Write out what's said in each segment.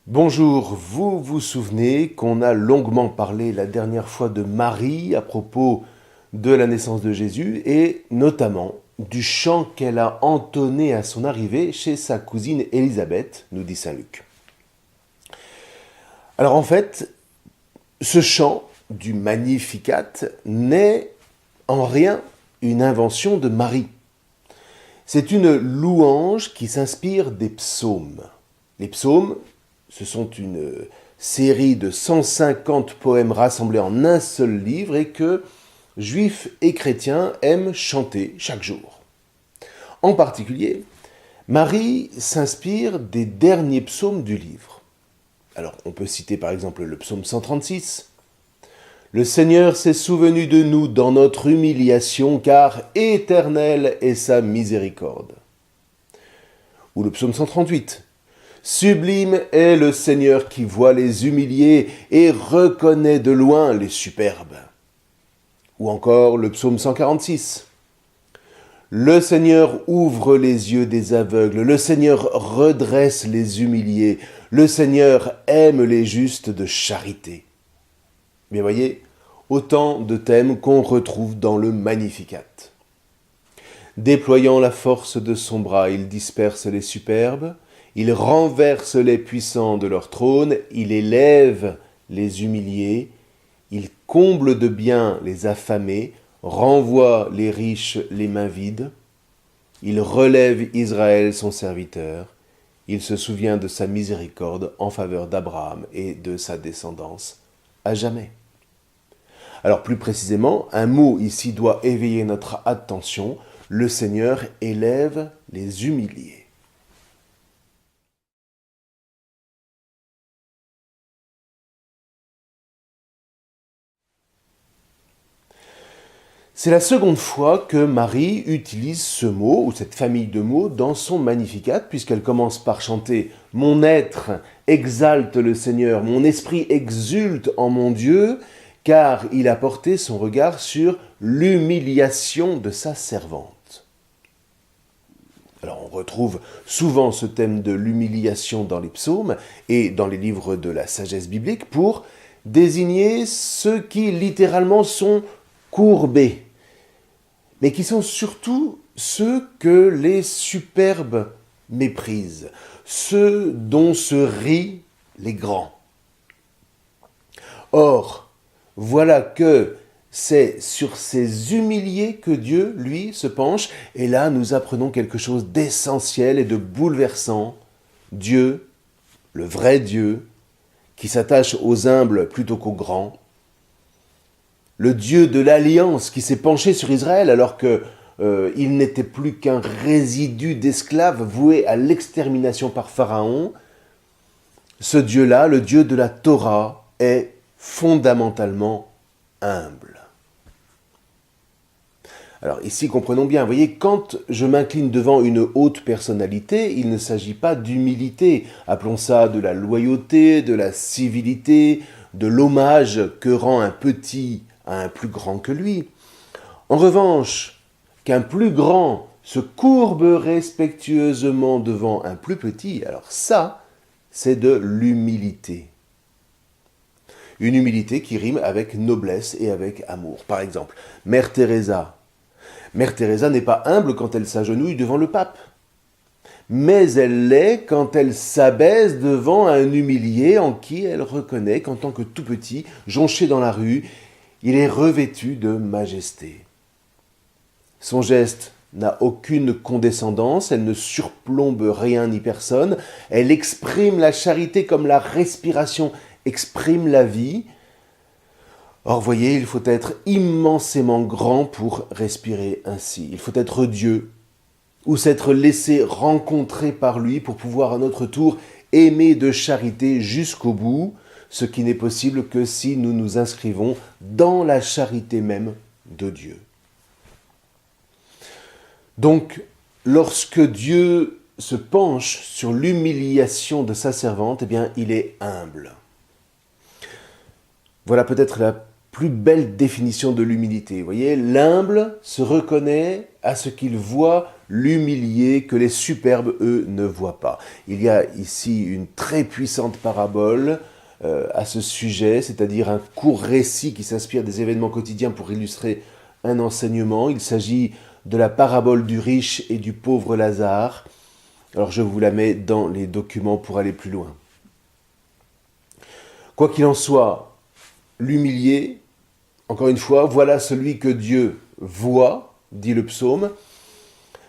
Bonjour, vous vous souvenez qu'on a longuement parlé la dernière fois de Marie à propos de la naissance de Jésus et notamment du chant qu'elle a entonné à son arrivée chez sa cousine Élisabeth, nous dit Saint Luc. Alors en fait, ce chant du Magnificat n'est en rien une invention de Marie. C'est une louange qui s'inspire des psaumes. Les psaumes, ce sont une série de 150 poèmes rassemblés en un seul livre et que juifs et chrétiens aiment chanter chaque jour. En particulier, Marie s'inspire des derniers psaumes du livre. Alors, on peut citer par exemple le psaume 136. Le Seigneur s'est souvenu de nous dans notre humiliation, car éternelle est sa miséricorde. Ou le psaume 138. Sublime est le Seigneur qui voit les humiliés et reconnaît de loin les superbes. Ou encore le psaume 146. Le Seigneur ouvre les yeux des aveugles, le Seigneur redresse les humiliés, le Seigneur aime les justes de charité. Mais voyez, autant de thèmes qu'on retrouve dans le Magnificat. Déployant la force de son bras, il disperse les superbes, il renverse les puissants de leur trône, il élève les humiliés, il comble de bien les affamés, renvoie les riches les mains vides, il relève Israël son serviteur, il se souvient de sa miséricorde en faveur d'Abraham et de sa descendance à jamais. Alors plus précisément, un mot ici doit éveiller notre attention, le Seigneur élève les humiliés. C'est la seconde fois que Marie utilise ce mot, ou cette famille de mots, dans son Magnificat, puisqu'elle commence par chanter « Mon être exalte le Seigneur, mon esprit exulte en mon Dieu, car il a porté son regard sur l'humiliation de sa servante. » Alors on retrouve souvent ce thème de l'humiliation dans les psaumes et dans les livres de la sagesse biblique pour désigner ceux qui littéralement sont courbés, mais qui sont surtout ceux que les superbes méprisent, ceux dont se rient les grands. Or, voilà que c'est sur ces humiliés que Dieu, lui, se penche, et là nous apprenons quelque chose d'essentiel et de bouleversant. Dieu, le vrai Dieu, qui s'attache aux humbles plutôt qu'aux grands, le Dieu de l'Alliance qui s'est penché sur Israël alors qu'il n'était plus qu'un résidu d'esclaves voué à l'extermination par Pharaon, ce Dieu-là, le Dieu de la Torah, est fondamentalement humble. Alors ici, comprenons bien, vous voyez, quand je m'incline devant une haute personnalité, il ne s'agit pas d'humilité, appelons ça de la loyauté, de la civilité, de l'hommage que rend un petit à un plus grand que lui. En revanche, qu'un plus grand se courbe respectueusement devant un plus petit, alors ça, c'est de l'humilité. Une humilité qui rime avec noblesse et avec amour. Par exemple, Mère Teresa. Mère Teresa n'est pas humble quand elle s'agenouille devant le pape, mais elle l'est quand elle s'abaisse devant un humilié en qui elle reconnaît qu'en tant que tout petit, jonché dans la rue, il est revêtu de majesté. Son geste n'a aucune condescendance, elle ne surplombe rien ni personne, elle exprime la charité comme la respiration exprime la vie. Or, voyez, il faut être immensément grand pour respirer ainsi. Il faut être Dieu, ou s'être laissé rencontrer par lui pour pouvoir à notre tour aimer de charité jusqu'au bout, ce qui n'est possible que si nous nous inscrivons dans la charité même de Dieu. Donc, lorsque Dieu se penche sur l'humiliation de sa servante, eh bien, il est humble. Voilà peut-être la plus belle définition de l'humilité. Vous voyez, l'humble se reconnaît à ce qu'il voit l'humilié que les superbes, eux, ne voient pas. Il y a ici une très puissante parabole à ce sujet, c'est-à-dire un court récit qui s'inspire des événements quotidiens pour illustrer un enseignement. Il s'agit de la parabole du riche et du pauvre Lazare. Alors je vous la mets dans les documents pour aller plus loin. Quoi qu'il en soit, l'humilié, encore une fois, voilà celui que Dieu voit, dit le psaume,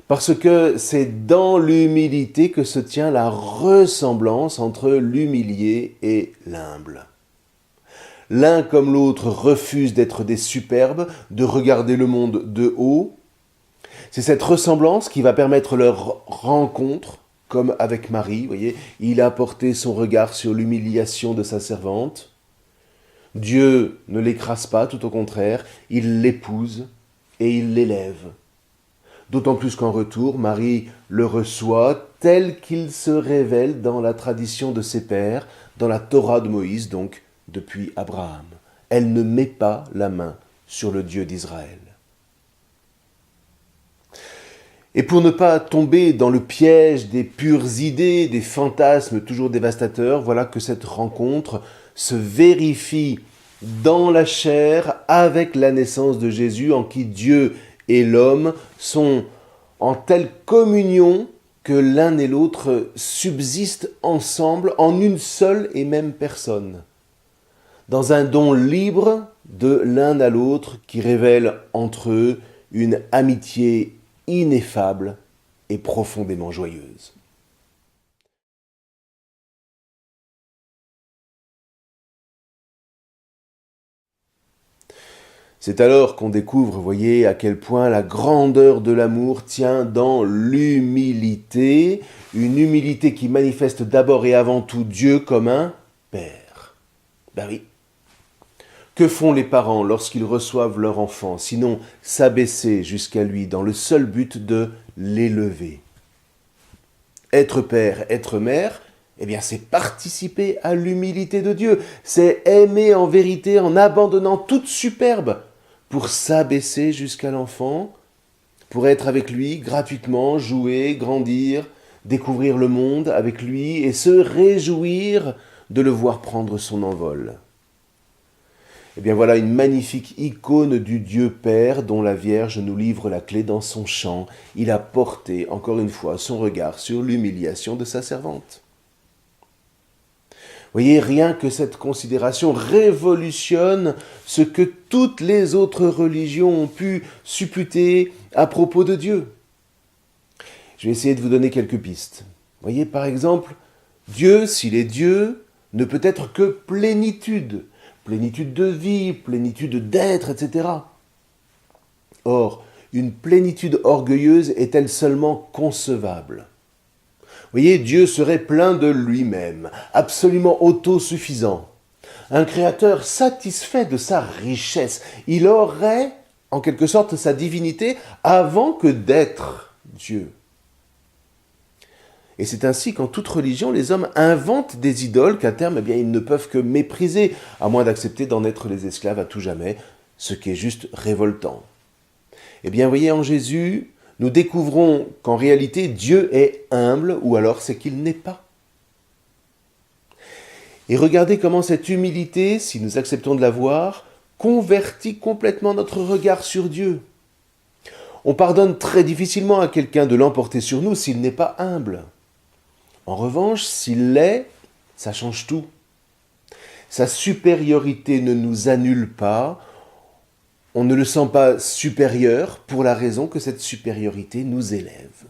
parce que c'est dans l'humilité que se tient la ressemblance entre l'humilié et l'humble. L'un comme l'autre refusent d'être des superbes, de regarder le monde de haut. C'est cette ressemblance qui va permettre leur rencontre, comme avec Marie, vous voyez, il a porté son regard sur l'humiliation de sa servante. Dieu ne l'écrase pas, tout au contraire, il l'épouse et il l'élève. D'autant plus qu'en retour, Marie le reçoit tel qu'il se révèle dans la tradition de ses pères, dans la Torah de Moïse, donc depuis Abraham. Elle ne met pas la main sur le Dieu d'Israël. Et pour ne pas tomber dans le piège des pures idées, des fantasmes toujours dévastateurs, voilà que cette rencontre se vérifie dans la chair avec la naissance de Jésus, en qui Dieu et l'homme sont en telle communion que l'un et l'autre subsistent ensemble en une seule et même personne, dans un don libre de l'un à l'autre qui révèle entre eux une amitié ineffable et profondément joyeuse. C'est alors qu'on découvre, vous voyez, à quel point la grandeur de l'amour tient dans l'humilité, une humilité qui manifeste d'abord et avant tout Dieu comme un Père. Ben oui. Que font les parents lorsqu'ils reçoivent leur enfant, sinon s'abaisser jusqu'à lui dans le seul but de l'élever? Être père, être mère, eh bien c'est participer à l'humilité de Dieu, c'est aimer en vérité en abandonnant toute superbe pour s'abaisser jusqu'à l'enfant, pour être avec lui gratuitement, jouer, grandir, découvrir le monde avec lui et se réjouir de le voir prendre son envol. Eh bien voilà une magnifique icône du Dieu Père dont la Vierge nous livre la clé dans son chant. Il a porté, encore une fois, son regard sur l'humiliation de sa servante. Voyez, rien que cette considération révolutionne ce que toutes les autres religions ont pu supputer à propos de Dieu. Je vais essayer de vous donner quelques pistes. Voyez, par exemple, Dieu, s'il est Dieu, ne peut être que plénitude. Plénitude de vie, plénitude d'être, etc. Or, une plénitude orgueilleuse est-elle seulement concevable? Vous voyez, Dieu serait plein de lui-même, absolument autosuffisant. Un créateur satisfait de sa richesse. Il aurait, en quelque sorte, sa divinité avant que d'être Dieu. Et c'est ainsi qu'en toute religion, les hommes inventent des idoles qu'à terme, eh bien, ils ne peuvent que mépriser, à moins d'accepter d'en être les esclaves à tout jamais, ce qui est juste révoltant. Eh bien, voyez, en Jésus, nous découvrons qu'en réalité, Dieu est humble, ou alors c'est qu'il n'est pas. Et regardez comment cette humilité, si nous acceptons de la voir, convertit complètement notre regard sur Dieu. On pardonne très difficilement à quelqu'un de l'emporter sur nous s'il n'est pas humble. En revanche, s'il l'est, ça change tout. Sa supériorité ne nous annule pas, on ne le sent pas supérieur pour la raison que cette supériorité nous élève.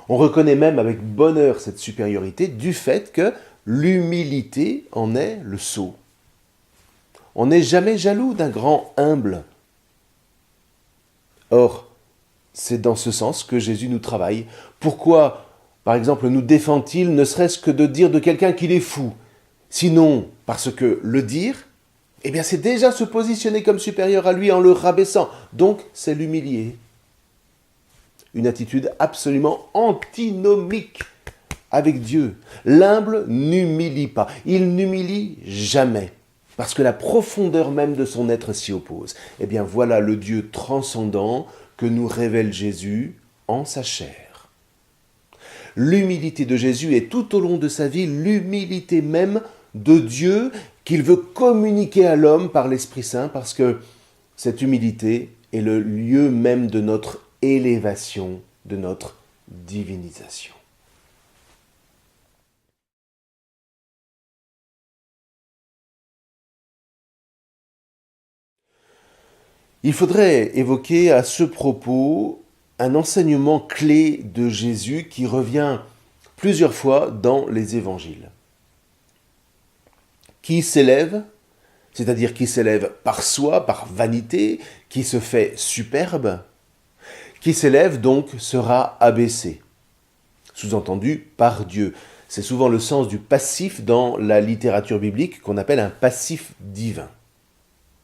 On reconnaît même avec bonheur cette supériorité du fait que l'humilité en est le sceau. On n'est jamais jaloux d'un grand humble. Or, c'est dans ce sens que Jésus nous travaille. Pourquoi, par exemple, nous défend-il ne serait-ce que de dire de quelqu'un qu'il est fou? Sinon, parce que le dire, eh bien c'est déjà se positionner comme supérieur à lui en le rabaissant. Donc, c'est l'humilier. Une attitude absolument antinomique avec Dieu. L'humble n'humilie pas. Il n'humilie jamais. Parce que la profondeur même de son être s'y oppose. Eh bien voilà le Dieu transcendant que nous révèle Jésus en sa chair. L'humilité de Jésus est tout au long de sa vie l'humilité même de Dieu qu'il veut communiquer à l'homme par l'Esprit Saint, parce que cette humilité est le lieu même de notre élévation, de notre divinisation. Il faudrait évoquer à ce propos un enseignement clé de Jésus qui revient plusieurs fois dans les évangiles. Qui s'élève, c'est-à-dire qui s'élève par soi, par vanité, qui se fait superbe, qui s'élève donc sera abaissé. Sous-entendu par Dieu. C'est souvent le sens du passif dans la littérature biblique qu'on appelle un passif divin.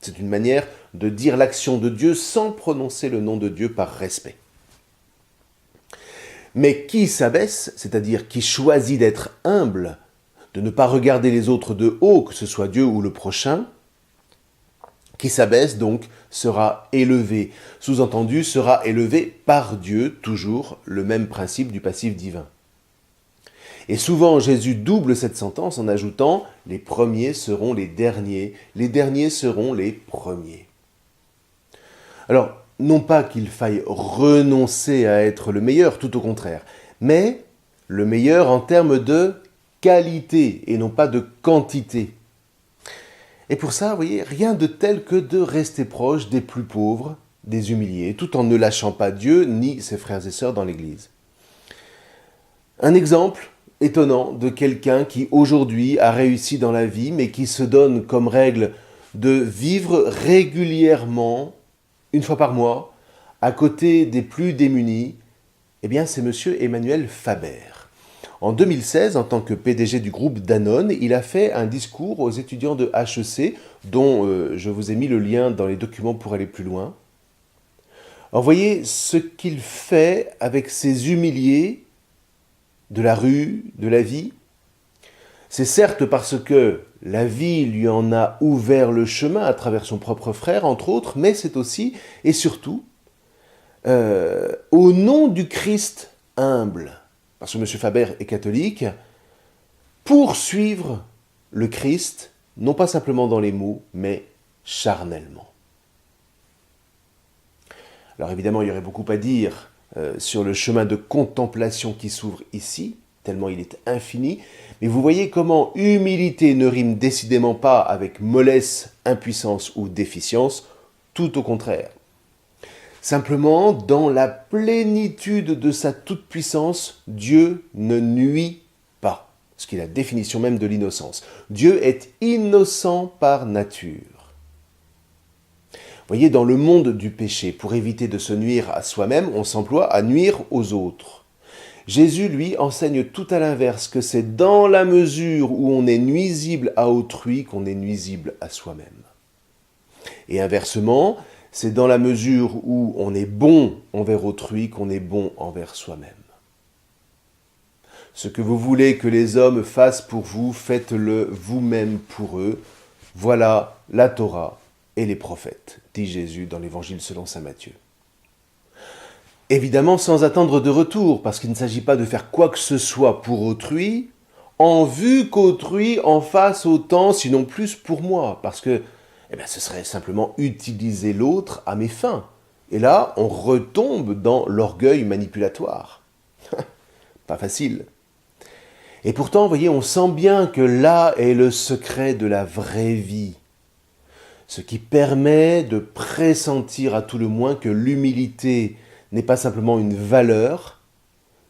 C'est une manière de dire l'action de Dieu sans prononcer le nom de Dieu par respect. Mais qui s'abaisse, c'est-à-dire qui choisit d'être humble, de ne pas regarder les autres de haut, que ce soit Dieu ou le prochain, qui s'abaisse donc sera élevé. Sous-entendu, sera élevé par Dieu, toujours le même principe du passif divin. Et souvent, Jésus double cette sentence en ajoutant « les premiers seront les derniers seront les premiers ». Alors, non pas qu'il faille renoncer à être le meilleur, tout au contraire, mais le meilleur en termes de qualité et non pas de quantité. Et pour ça, vous voyez, rien de tel que de rester proche des plus pauvres, des humiliés, tout en ne lâchant pas Dieu ni ses frères et sœurs dans l'Église. Un exemple étonnant de quelqu'un qui aujourd'hui a réussi dans la vie, mais qui se donne comme règle de vivre régulièrement, une fois par mois, à côté des plus démunis, eh bien c'est monsieur Emmanuel Faber. En 2016, en tant que PDG du groupe Danone, il a fait un discours aux étudiants de HEC, dont je vous ai mis le lien dans les documents pour aller plus loin. Alors voyez ce qu'il fait avec ces humiliés de la rue, de la vie. C'est certes parce que la vie lui en a ouvert le chemin à travers son propre frère, entre autres, mais c'est aussi et surtout au nom du Christ humble, parce que M. Faber est catholique, poursuivre le Christ, non pas simplement dans les mots, mais charnellement. Alors évidemment, il y aurait beaucoup à dire sur le chemin de contemplation qui s'ouvre ici, tellement il est infini, mais vous voyez comment humilité ne rime décidément pas avec mollesse, impuissance ou déficience, tout au contraire. Simplement, dans la plénitude de sa toute-puissance, Dieu ne nuit pas, ce qui est la définition même de l'innocence. Dieu est innocent par nature. Vous voyez, dans le monde du péché, pour éviter de se nuire à soi-même, on s'emploie à nuire aux autres. Jésus, lui, enseigne tout à l'inverse, que c'est dans la mesure où on est nuisible à autrui qu'on est nuisible à soi-même. Et inversement, c'est dans la mesure où on est bon envers autrui qu'on est bon envers soi-même. Ce que vous voulez que les hommes fassent pour vous, faites-le vous-même pour eux. Voilà la Torah et les prophètes, dit Jésus dans l'Évangile selon saint Matthieu. Évidemment sans attendre de retour, parce qu'il ne s'agit pas de faire quoi que ce soit pour autrui, en vue qu'autrui en fasse autant, sinon plus pour moi, parce que ce serait simplement utiliser l'autre à mes fins. Et là, on retombe dans l'orgueil manipulatoire. Pas facile. Et pourtant, vous voyez, on sent bien que là est le secret de la vraie vie. Ce qui permet de pressentir à tout le moins que l'humilité n'est pas simplement une valeur,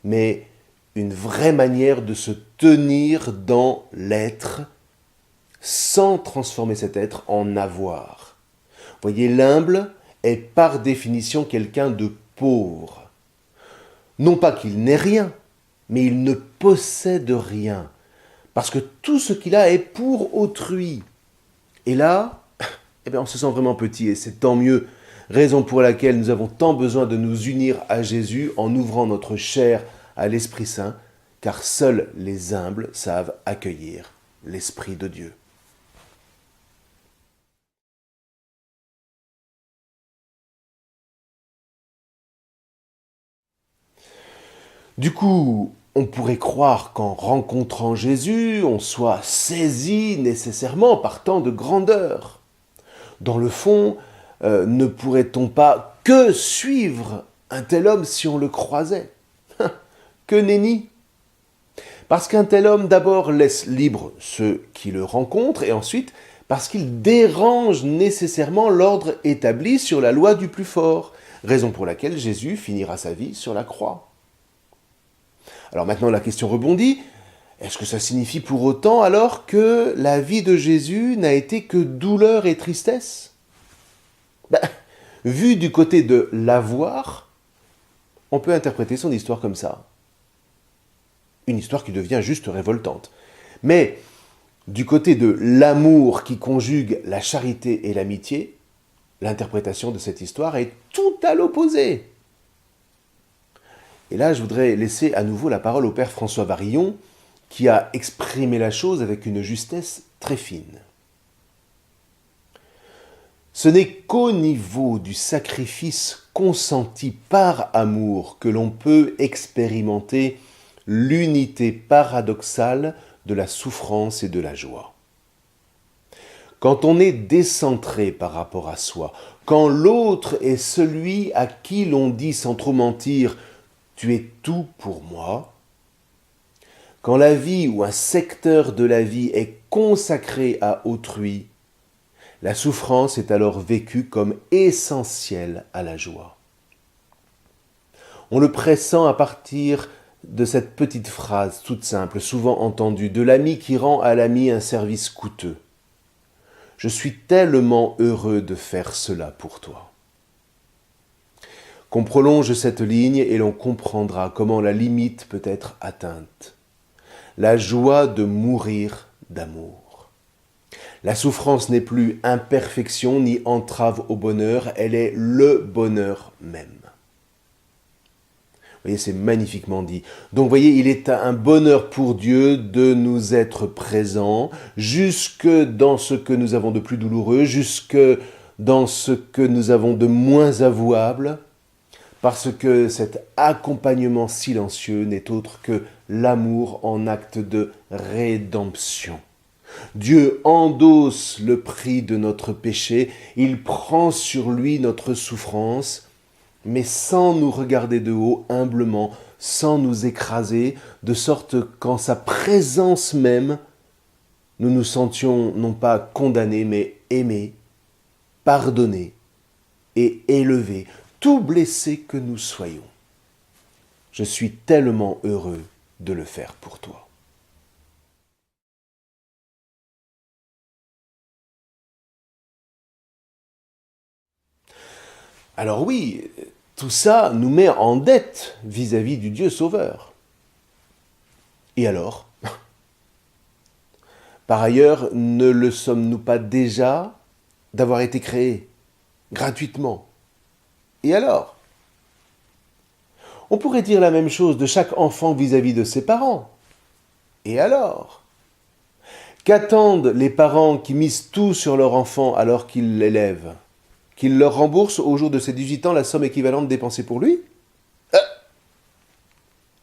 mais une vraie manière de se tenir dans l'être sans transformer cet être en avoir. Vous voyez, l'humble est par définition quelqu'un de pauvre. Non pas qu'il n'ait rien, mais il ne possède rien. Parce que tout ce qu'il a est pour autrui. Et là, on se sent vraiment petit et c'est tant mieux. Raison pour laquelle nous avons tant besoin de nous unir à Jésus en ouvrant notre chair à l'Esprit Saint, car seuls les humbles savent accueillir l'Esprit de Dieu. Du coup, on pourrait croire qu'en rencontrant Jésus, on soit saisi nécessairement par tant de grandeur. Dans le fond, ne pourrait-on pas que suivre un tel homme si on le croisait? Que nenni! Parce qu'un tel homme d'abord laisse libre ceux qui le rencontrent et ensuite parce qu'il dérange nécessairement l'ordre établi sur la loi du plus fort, raison pour laquelle Jésus finira sa vie sur la croix. Alors maintenant la question rebondit, est-ce que ça signifie pour autant alors que la vie de Jésus n'a été que douleur et tristesse? Vu du côté de l'avoir, on peut interpréter son histoire comme ça. Une histoire qui devient juste révoltante. Mais du côté de l'amour qui conjugue la charité et l'amitié, l'interprétation de cette histoire est tout à l'opposé. Et là, je voudrais laisser à nouveau la parole au père François Varillon, qui a exprimé la chose avec une justesse très fine. Ce n'est qu'au niveau du sacrifice consenti par amour que l'on peut expérimenter l'unité paradoxale de la souffrance et de la joie. Quand on est décentré par rapport à soi, quand l'autre est celui à qui l'on dit sans trop mentir « tu es tout pour moi », quand la vie ou un secteur de la vie est consacré à autrui, la souffrance est alors vécue comme essentielle à la joie. On le pressent à partir de cette petite phrase toute simple, souvent entendue, de l'ami qui rend à l'ami un service coûteux. Je suis tellement heureux de faire cela pour toi. Qu'on prolonge cette ligne et l'on comprendra comment la limite peut être atteinte. La joie de mourir d'amour. La souffrance n'est plus imperfection ni entrave au bonheur, elle est le bonheur même. Vous voyez, c'est magnifiquement dit. Donc, vous voyez, il est un bonheur pour Dieu de nous être présents, jusque dans ce que nous avons de plus douloureux, jusque dans ce que nous avons de moins avouable, parce que cet accompagnement silencieux n'est autre que l'amour en acte de rédemption. Dieu endosse le prix de notre péché, il prend sur lui notre souffrance, mais sans nous regarder de haut, humblement, sans nous écraser, de sorte qu'en sa présence même, nous nous sentions non pas condamnés, mais aimés, pardonnés et élevés, tout blessés que nous soyons. Je suis tellement heureux de le faire pour toi. Alors oui, tout ça nous met en dette vis-à-vis du Dieu Sauveur. Et alors? Par ailleurs, ne le sommes-nous pas déjà d'avoir été créés gratuitement? Et alors? On pourrait dire la même chose de chaque enfant vis-à-vis de ses parents. Et alors? Qu'attendent les parents qui misent tout sur leur enfant alors qu'ils l'élèvent? Qu'il leur rembourse au jour de ses 18 ans la somme équivalente dépensée pour lui?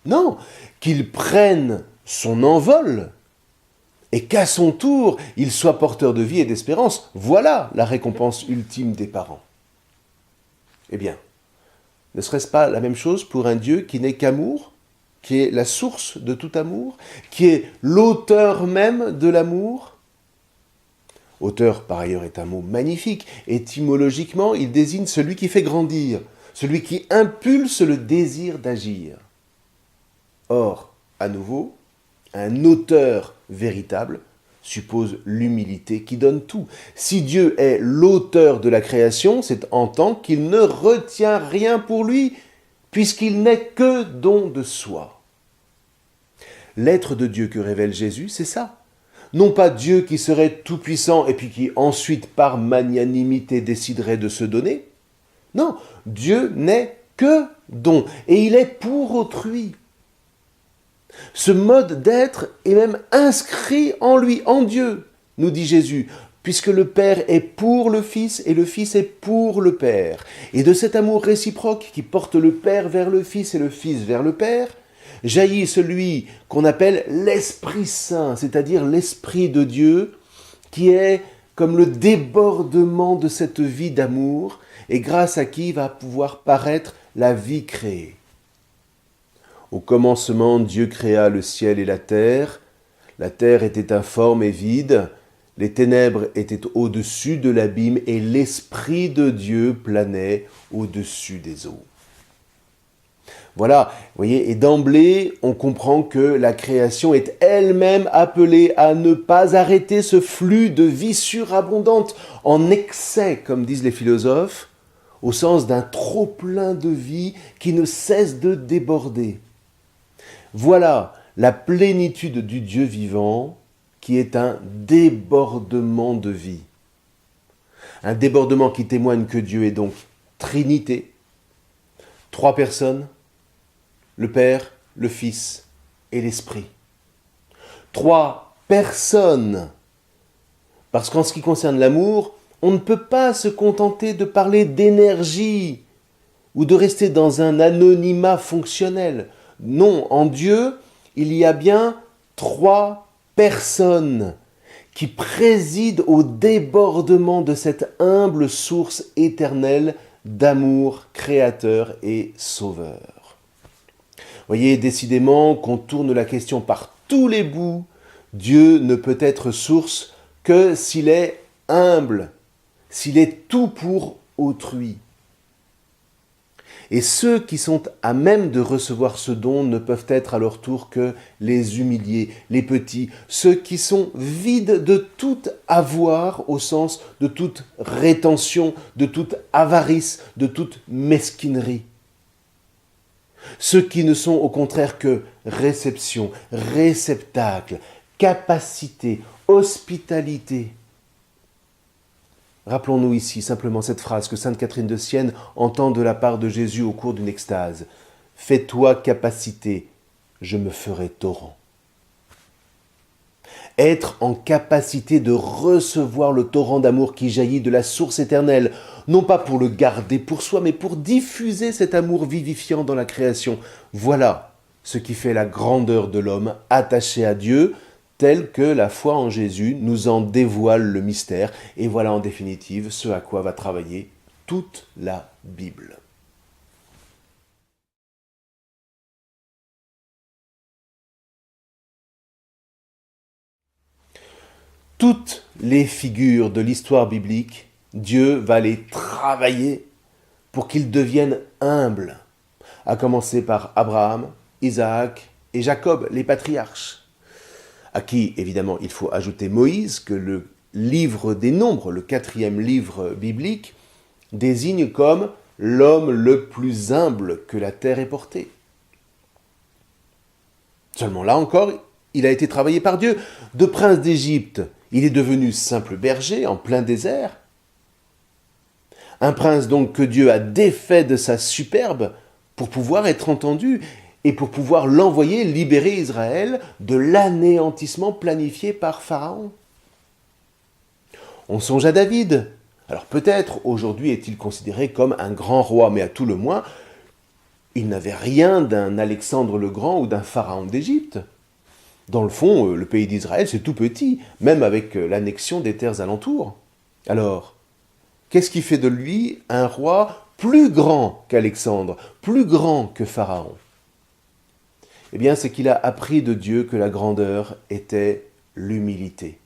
Non, qu'il prenne son envol et qu'à son tour, il soit porteur de vie et d'espérance. Voilà la récompense ultime des parents. Eh bien, ne serait-ce pas la même chose pour un Dieu qui n'est qu'amour, qui est la source de tout amour, qui est l'auteur même de l'amour? Auteur, par ailleurs, est un mot magnifique. Étymologiquement, il désigne celui qui fait grandir, celui qui impulse le désir d'agir. Or, à nouveau, un auteur véritable suppose l'humilité qui donne tout. Si Dieu est l'auteur de la création, c'est en tant qu'il ne retient rien pour lui, puisqu'il n'est que don de soi. L'être de Dieu que révèle Jésus, c'est ça. Non pas Dieu qui serait tout-puissant et puis qui ensuite, par magnanimité, déciderait de se donner. Non, Dieu n'est que don, et il est pour autrui. Ce mode d'être est même inscrit en lui, en Dieu, nous dit Jésus, puisque le Père est pour le Fils et le Fils est pour le Père. Et de cet amour réciproque qui porte le Père vers le Fils et le Fils vers le Père, jaillit celui qu'on appelle l'Esprit Saint, c'est-à-dire l'Esprit de Dieu, qui est comme le débordement de cette vie d'amour, et grâce à qui va pouvoir paraître la vie créée. Au commencement, Dieu créa le ciel et la terre. La terre était informe et vide. Les ténèbres étaient au-dessus de l'abîme et l'Esprit de Dieu planait au-dessus des eaux. Voilà, vous voyez, et d'emblée, on comprend que la création est elle-même appelée à ne pas arrêter ce flux de vie surabondante, en excès, comme disent les philosophes, au sens d'un trop-plein de vie qui ne cesse de déborder. Voilà la plénitude du Dieu vivant qui est un débordement de vie. Un débordement qui témoigne que Dieu est donc Trinité, 3 personnes, le Père, le Fils et l'Esprit. 3 personnes, parce qu'en ce qui concerne l'amour, on ne peut pas se contenter de parler d'énergie ou de rester dans un anonymat fonctionnel. Non, en Dieu, il y a bien 3 personnes qui président au débordement de cette humble source éternelle d'amour créateur et sauveur. Voyez, décidément qu'on tourne la question par tous les bouts, Dieu ne peut être source que s'il est humble, s'il est tout pour autrui. Et ceux qui sont à même de recevoir ce don ne peuvent être à leur tour que les humiliés, les petits, ceux qui sont vides de tout avoir au sens de toute rétention, de toute avarice, de toute mesquinerie. Ceux qui ne sont au contraire que réception, réceptacle, capacité, hospitalité. Rappelons-nous ici simplement cette phrase que sainte Catherine de Sienne entend de la part de Jésus au cours d'une extase. « Fais-toi capacité, je me ferai torrent. » Être en capacité de recevoir le torrent d'amour qui jaillit de la source éternelle, non pas pour le garder pour soi, mais pour diffuser cet amour vivifiant dans la création. Voilà ce qui fait la grandeur de l'homme attaché à Dieu, tel que la foi en Jésus nous en dévoile le mystère. Et voilà en définitive ce à quoi va travailler toute la Bible. Toutes les figures de l'histoire biblique, Dieu va les travailler pour qu'ils deviennent humbles, à commencer par Abraham, Isaac et Jacob, les patriarches, à qui, évidemment, il faut ajouter Moïse, que le livre des Nombres, le 4e livre biblique, désigne comme l'homme le plus humble que la terre ait porté. Seulement là encore, il a été travaillé par Dieu. De prince d'Égypte, il est devenu simple berger en plein désert. Un prince donc que Dieu a défait de sa superbe pour pouvoir être entendu et pour pouvoir l'envoyer libérer Israël de l'anéantissement planifié par Pharaon. On songe à David. Alors peut-être aujourd'hui est-il considéré comme un grand roi, mais à tout le moins, il n'avait rien d'un Alexandre le Grand ou d'un Pharaon d'Égypte. Dans le fond, le pays d'Israël, c'est tout petit, même avec l'annexion des terres alentours. Alors, qu'est-ce qui fait de lui un roi plus grand qu'Alexandre, plus grand que Pharaon ? Eh bien, c'est qu'il a appris de Dieu que la grandeur était l'humilité.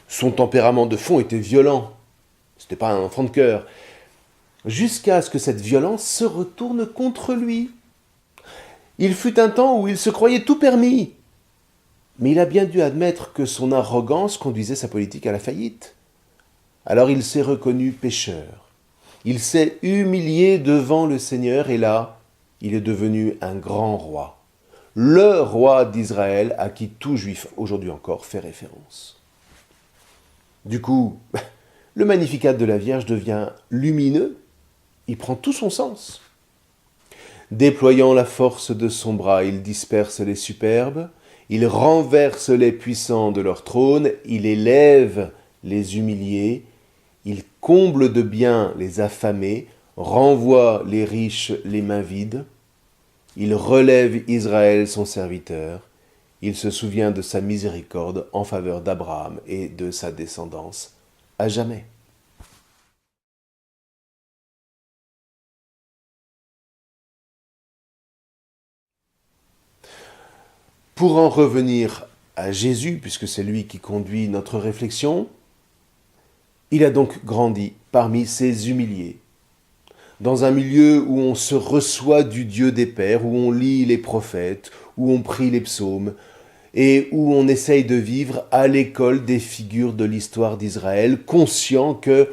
Son tempérament de fond était violent. Ce n'était pas un enfant de cœur. Jusqu'à ce que cette violence se retourne contre lui. Il fut un temps où il se croyait tout permis. Mais il a bien dû admettre que son arrogance conduisait sa politique à la faillite. Alors il s'est reconnu pécheur. Il s'est humilié devant le Seigneur et là, il est devenu un grand roi. Le roi d'Israël à qui tout juif aujourd'hui encore fait référence. Du coup, le Magnificat de la Vierge devient lumineux. Il prend tout son sens. Déployant la force de son bras, il disperse les superbes, il renverse les puissants de leur trône, il élève les humiliés, il comble de biens les affamés, renvoie les riches les mains vides. Il relève Israël, son serviteur. Il se souvient de sa miséricorde en faveur d'Abraham et de sa descendance à jamais. Pour en revenir à Jésus, puisque c'est lui qui conduit notre réflexion, il a donc grandi parmi ces humiliés, dans un milieu où on se reçoit du Dieu des pères, où on lit les prophètes, où on prie les psaumes, et où on essaye de vivre à l'école des figures de l'histoire d'Israël, conscient que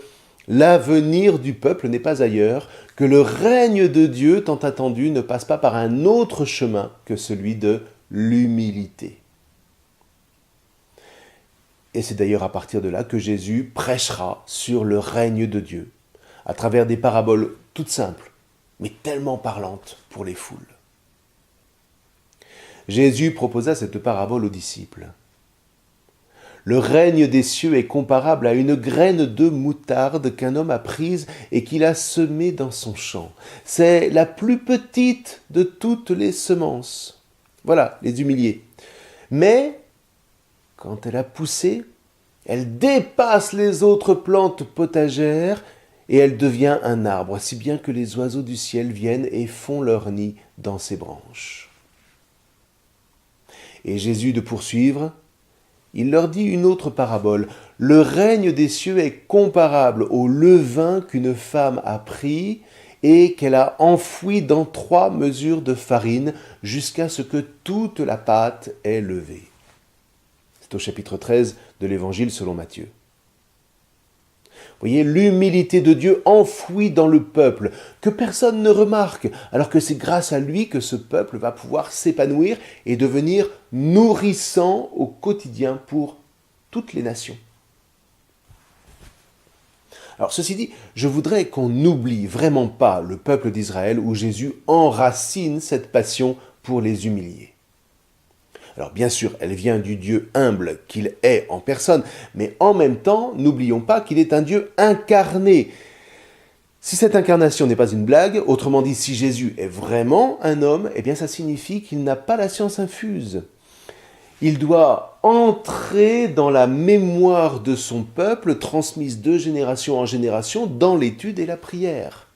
l'avenir du peuple n'est pas ailleurs, que le règne de Dieu tant attendu ne passe pas par un autre chemin que celui de l'humilité. Et c'est d'ailleurs à partir de là que Jésus prêchera sur le règne de Dieu, à travers des paraboles toutes simples, mais tellement parlantes pour les foules. Jésus proposa cette parabole aux disciples. Le règne des cieux est comparable à une graine de moutarde qu'un homme a prise et qu'il a semée dans son champ. C'est la plus petite de toutes les semences. Voilà, les humiliés. Mais, quand elle a poussé, elle dépasse les autres plantes potagères et elle devient un arbre, si bien que les oiseaux du ciel viennent et font leur nid dans ses branches. Et Jésus de poursuivre, il leur dit une autre parabole. Le règne des cieux est comparable au levain qu'une femme a pris et qu'elle a enfoui dans 3 mesures de farine jusqu'à ce que toute la pâte est levée. C'est au chapitre 13 de l'Évangile selon Matthieu. Vous voyez, l'humilité de Dieu enfouie dans le peuple, que personne ne remarque, alors que c'est grâce à lui que ce peuple va pouvoir s'épanouir et devenir nourrissant au quotidien pour toutes les nations. Alors ceci dit, je voudrais qu'on n'oublie vraiment pas le peuple d'Israël où Jésus enracine cette passion pour les humiliés. Alors bien sûr, elle vient du Dieu humble qu'il est en personne, mais en même temps, n'oublions pas qu'il est un Dieu incarné. Si cette incarnation n'est pas une blague, autrement dit, si Jésus est vraiment un homme, eh bien ça signifie qu'il n'a pas la science infuse. Il doit entrer dans la mémoire de son peuple, transmise de génération en génération, dans l'étude et la prière.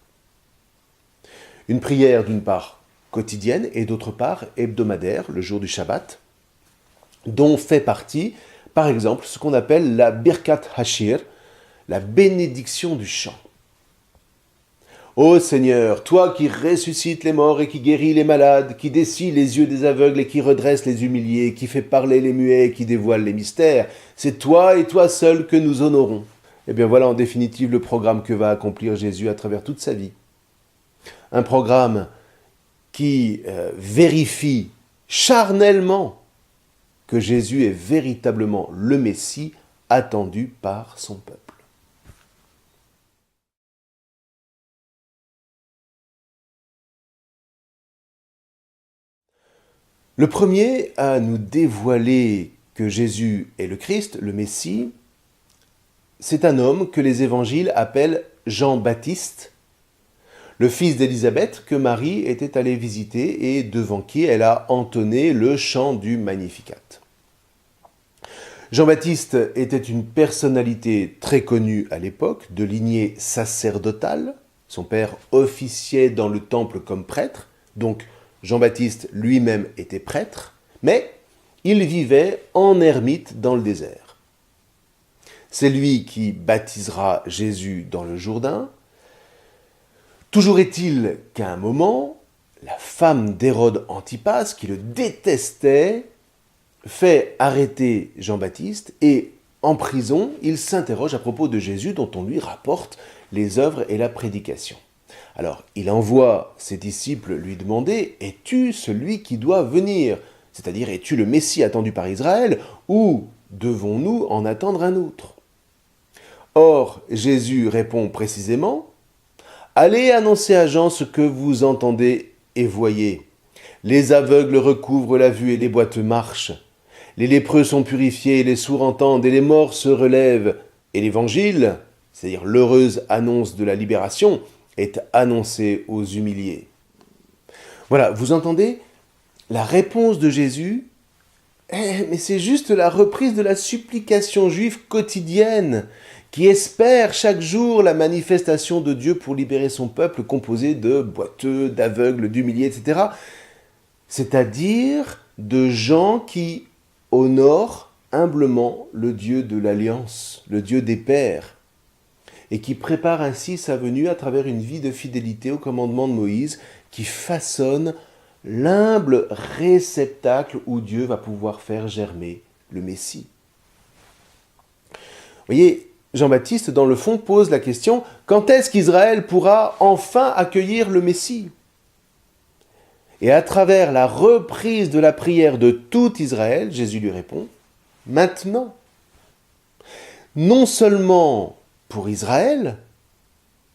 Une prière d'une part quotidienne et d'autre part hebdomadaire, le jour du Shabbat, dont fait partie, par exemple, ce qu'on appelle la Birkat Hashir, la bénédiction du chant. Ô Seigneur, toi qui ressuscites les morts et qui guéris les malades, qui dessis les yeux des aveugles et qui redresse les humiliés, qui fait parler les muets et qui dévoile les mystères, c'est toi et toi seul que nous honorons. Eh bien voilà en définitive le programme que va accomplir Jésus à travers toute sa vie. Un programme qui vérifie charnellement que Jésus est véritablement le Messie attendu par son peuple. Le premier à nous dévoiler que Jésus est le Christ, le Messie, c'est un homme que les évangiles appellent Jean-Baptiste, le fils d'Élisabeth que Marie était allée visiter et devant qui elle a entonné le chant du Magnificat. Jean-Baptiste était une personnalité très connue à l'époque, de lignée sacerdotale. Son père officiait dans le temple comme prêtre, donc Jean-Baptiste lui-même était prêtre, mais il vivait en ermite dans le désert. C'est lui qui baptisera Jésus dans le Jourdain. Toujours est-il qu'à un moment, la femme d'Hérode Antipas, qui le détestait, fait arrêter Jean-Baptiste et en prison, il s'interroge à propos de Jésus dont on lui rapporte les œuvres et la prédication. Alors, il envoie ses disciples lui demander « Es-tu celui qui doit venir ?» C'est-à-dire « Es-tu le Messie attendu par Israël ou devons-nous en attendre un autre ?» Or, Jésus répond précisément « Allez annoncer à Jean ce que vous entendez et voyez. Les aveugles recouvrent la vue et les boiteux marchent. Les lépreux sont purifiés et les sourds entendent et les morts se relèvent. Et l'évangile, c'est-à-dire l'heureuse annonce de la libération, est annoncé aux humiliés. » Voilà, vous entendez? La réponse de Jésus, mais c'est juste la reprise de la supplication juive quotidienne qui espère chaque jour la manifestation de Dieu pour libérer son peuple composé de boiteux, d'aveugles, d'humiliés, etc. C'est-à-dire de gens qui honorent humblement le Dieu de l'Alliance, le Dieu des pères, et qui prépare ainsi sa venue à travers une vie de fidélité au commandement de Moïse, qui façonne l'humble réceptacle où Dieu va pouvoir faire germer le Messie. Vous voyez, Jean-Baptiste, dans le fond, pose la question, quand est-ce qu'Israël pourra enfin accueillir le Messie? Et à travers la reprise de la prière de tout Israël, Jésus lui répond, maintenant. Non seulement pour Israël,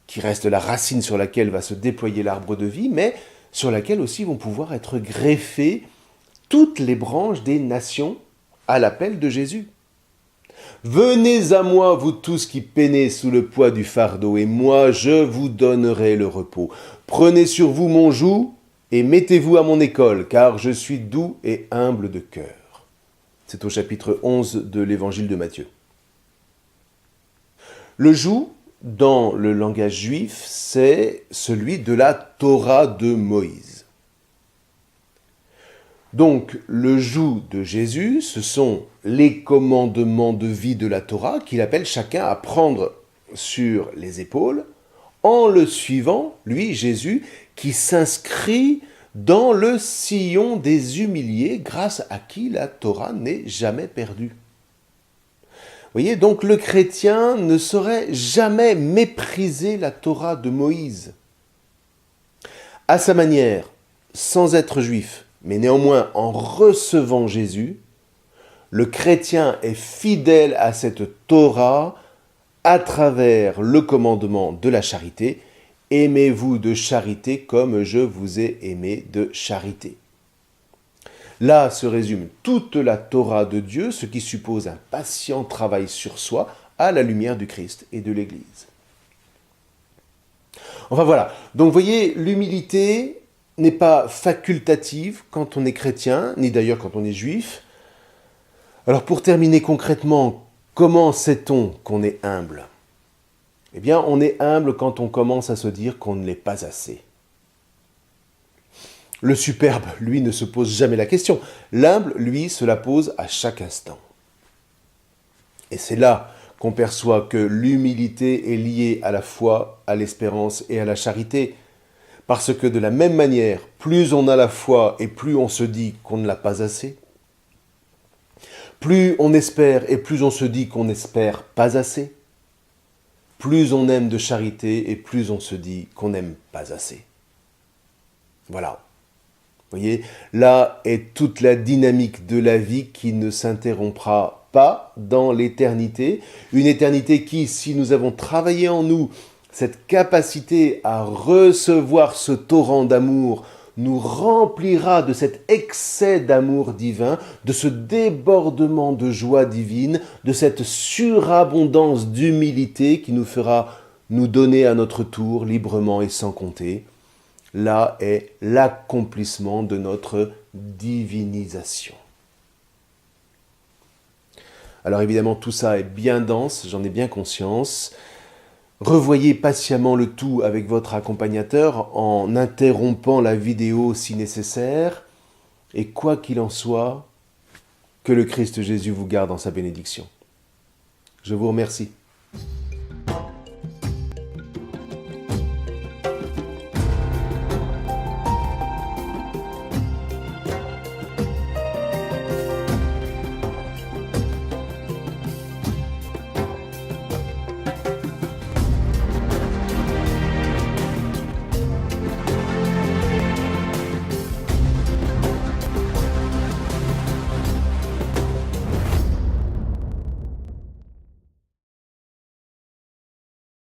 qui reste la racine sur laquelle va se déployer l'arbre de vie, mais sur laquelle aussi vont pouvoir être greffées toutes les branches des nations à l'appel de Jésus. Venez à moi, vous tous qui peinez sous le poids du fardeau, et moi je vous donnerai le repos. Prenez sur vous mon joug, et mettez-vous à mon école, car je suis doux et humble de cœur. C'est au chapitre 11 de l'évangile de Matthieu. Le joug, dans le langage juif, c'est celui de la Torah de Moïse. Donc, le joug de Jésus, ce sont les commandements de vie de la Torah qu'il appelle chacun à prendre sur les épaules, en le suivant, lui, Jésus, qui s'inscrit dans le sillon des humiliés, grâce à qui la Torah n'est jamais perdue. Vous voyez, donc le chrétien ne saurait jamais mépriser la Torah de Moïse. À sa manière, sans être juif, mais néanmoins en recevant Jésus, le chrétien est fidèle à cette Torah à travers le commandement de la charité. Aimez-vous de charité comme je vous ai aimé de charité. Là se résume toute la Torah de Dieu, ce qui suppose un patient travail sur soi à la lumière du Christ et de l'Église. Enfin voilà, donc vous voyez, l'humilité n'est pas facultative quand on est chrétien, ni d'ailleurs quand on est juif. Alors pour terminer concrètement, comment sait-on qu'on est humble ? Eh bien, on est humble quand on commence à se dire qu'on ne l'est pas assez. Le superbe, lui, ne se pose jamais la question. L'humble, lui, se la pose à chaque instant. Et c'est là qu'on perçoit que l'humilité est liée à la foi, à l'espérance et à la charité. Parce que de la même manière, plus on a la foi et plus on se dit qu'on ne l'a pas assez. Plus on espère et plus on se dit qu'on n'espère pas assez. Plus on aime de charité et plus on se dit qu'on n'aime pas assez. Voilà. Vous voyez, là est toute la dynamique de la vie qui ne s'interrompra pas dans l'éternité. Une éternité qui, si nous avons travaillé en nous cette capacité à recevoir ce torrent d'amour, nous remplira de cet excès d'amour divin, de ce débordement de joie divine, de cette surabondance d'humilité qui nous fera nous donner à notre tour librement et sans compter. Là est l'accomplissement de notre divinisation. Alors évidemment, tout ça est bien dense, j'en ai bien conscience. Revoyez patiemment le tout avec votre accompagnateur en interrompant la vidéo si nécessaire. Et quoi qu'il en soit, que le Christ Jésus vous garde en sa bénédiction. Je vous remercie.